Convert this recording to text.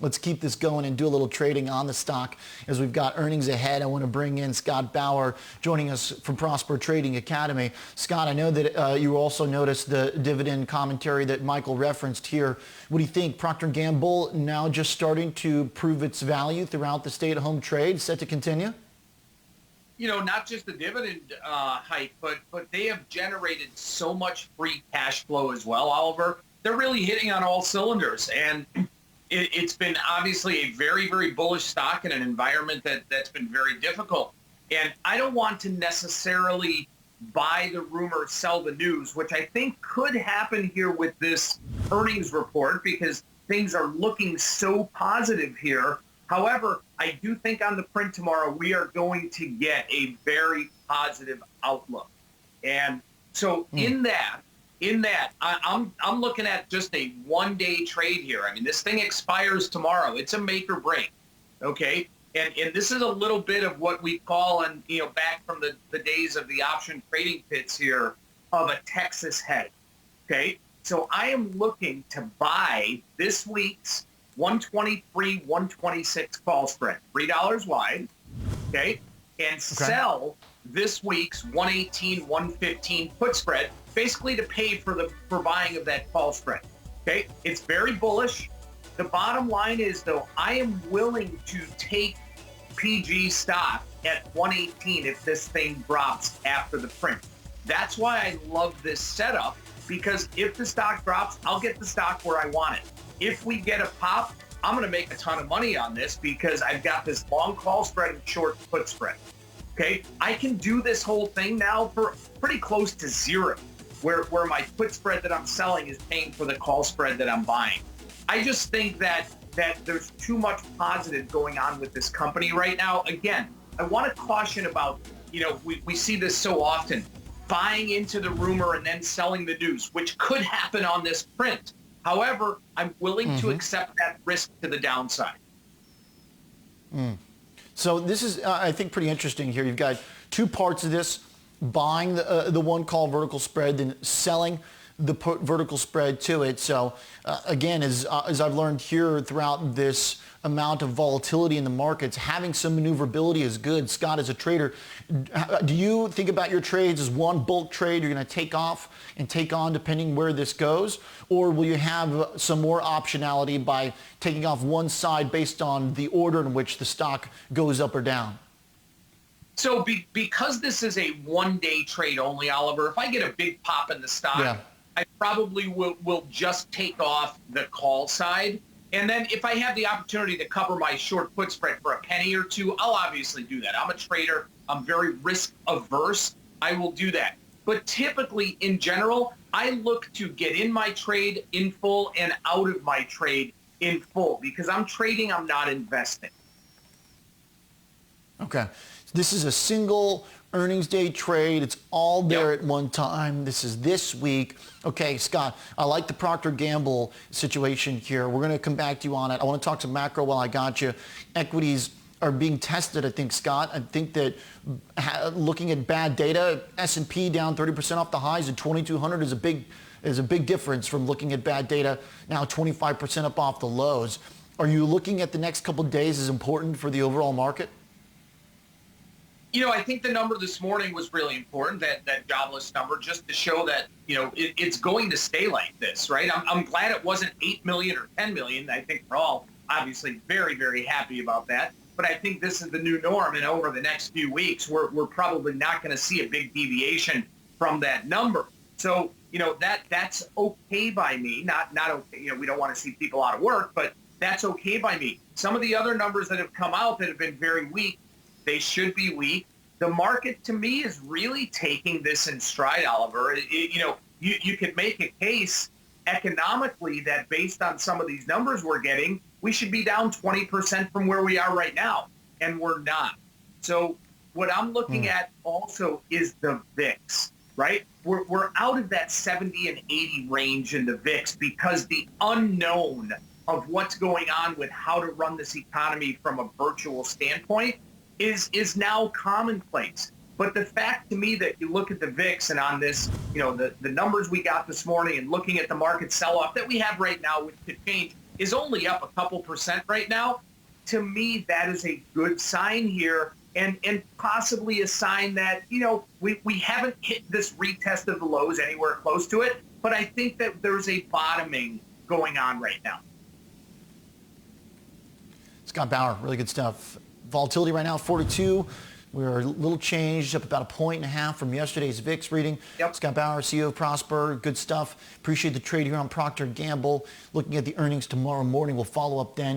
Let's keep this going and do a little trading on the stock as we've got earnings ahead. I want to bring in Scott Bauer joining us from Prosper Trading Academy. Scott, I know that you also noticed the dividend commentary that Michael referenced here. What do you think? Procter & Gamble now just starting to prove its value throughout the stay-at-home trade, set to continue? Not just the dividend hike, but they have generated so much free cash flow as well, Oliver. They're really hitting on all cylinders, and it's been obviously a very, very bullish stock in an environment that's been very difficult. And I don't want to necessarily buy the rumor, sell the news, which I think could happen here with this earnings report because things are looking so positive here. However, I do think on the print tomorrow, we are going to get a very positive outlook. And so in that, I'm looking at just a one-day trade here. I mean, this thing expires tomorrow. It's a make or break, okay? And this is a little bit of what we call, and back from the days of the option trading pits here, of a Texas head, okay? So I am looking to buy this week's 123, 126 call spread, $3 wide, okay? And sell this week's 118, 115 put spread, basically to pay for buying of that call spread. Okay, it's very bullish. The bottom line is, though, I am willing to take PG stock at 118 if this thing drops after the print. That's why I love this setup, because if the stock drops, I'll get the stock where I want it. If we get a pop, I'm going to make a ton of money on this because I've got this long call spread and short put spread. Okay, I can do this whole thing now for pretty close to zero, where my put spread that I'm selling is paying for the call spread that I'm buying. I just think that there's too much positive going on with this company right now. Again, I want to caution about, we see this so often, buying into the rumor and then selling the news, which could happen on this print. However, I'm willing to accept that risk to the downside. So this is, I think, pretty interesting here. You've got two parts of this: buying the one call vertical spread, then selling the put vertical spread to it. So again, as I've learned here throughout this amount of volatility in the markets, having some maneuverability is good. Scott, as a trader, do you think about your trades as one bulk trade you're going to take off and take on depending where this goes? Or will you have some more optionality by taking off one side based on the order in which the stock goes up or down? So because this is a one-day trade only, Oliver, if I get a big pop in the stock, I probably will just take off the call side. And then if I have the opportunity to cover my short put spread for a penny or two, I'll obviously do that. I'm a trader. I'm very risk averse. I will do that. But typically, in general, I look to get in my trade in full and out of my trade in full because I'm trading, I'm not investing. Okay. This is a single earnings day trade. It's all there at one time. This is this week. Okay, Scott, I like the Procter & Gamble situation here. We're going to come back to you on it. I want to talk to macro while I got you. Equities are being tested, I think, Scott. I think that looking at bad data, S&P down 30% off the highs at 2,200 is a big difference from looking at bad data now 25% up off the lows. Are you looking at the next couple of days as important for the overall market? I think the number this morning was really important, that jobless number, just to show that, it's going to stay like this, right? I'm glad it wasn't 8 million or 10 million. I think we're all obviously very, very happy about that. But I think this is the new norm. And over the next few weeks, we're probably not going to see a big deviation from that number. So, that's okay by me. Not okay. We don't want to see people out of work, but that's okay by me. Some of the other numbers that have come out that have been very weak, they should be weak. The market, to me, is really taking this in stride, Oliver. You could make a case economically that based on some of these numbers we're getting, we should be down 20% from where we are right now, and we're not. So what I'm looking at also is the VIX, right? We're out of that 70 and 80 range in the VIX because the unknown of what's going on with how to run this economy from a virtual standpoint is now commonplace. But the fact to me that you look at the VIX and on this, the numbers we got this morning and looking at the market sell-off that we have right now, which could change, is only up a couple percent right now. To me, that is a good sign here, and possibly a sign that, we haven't hit this retest of the lows anywhere close to it, but I think that there's a bottoming going on right now. Scott Bauer, really good stuff. Volatility right now, 42. We're a little changed, up about 1.5 from yesterday's VIX reading. Yep. Scott Bauer, CEO of Prosper, good stuff. Appreciate the trade here on Procter & Gamble. Looking at the earnings tomorrow morning. We'll follow up then.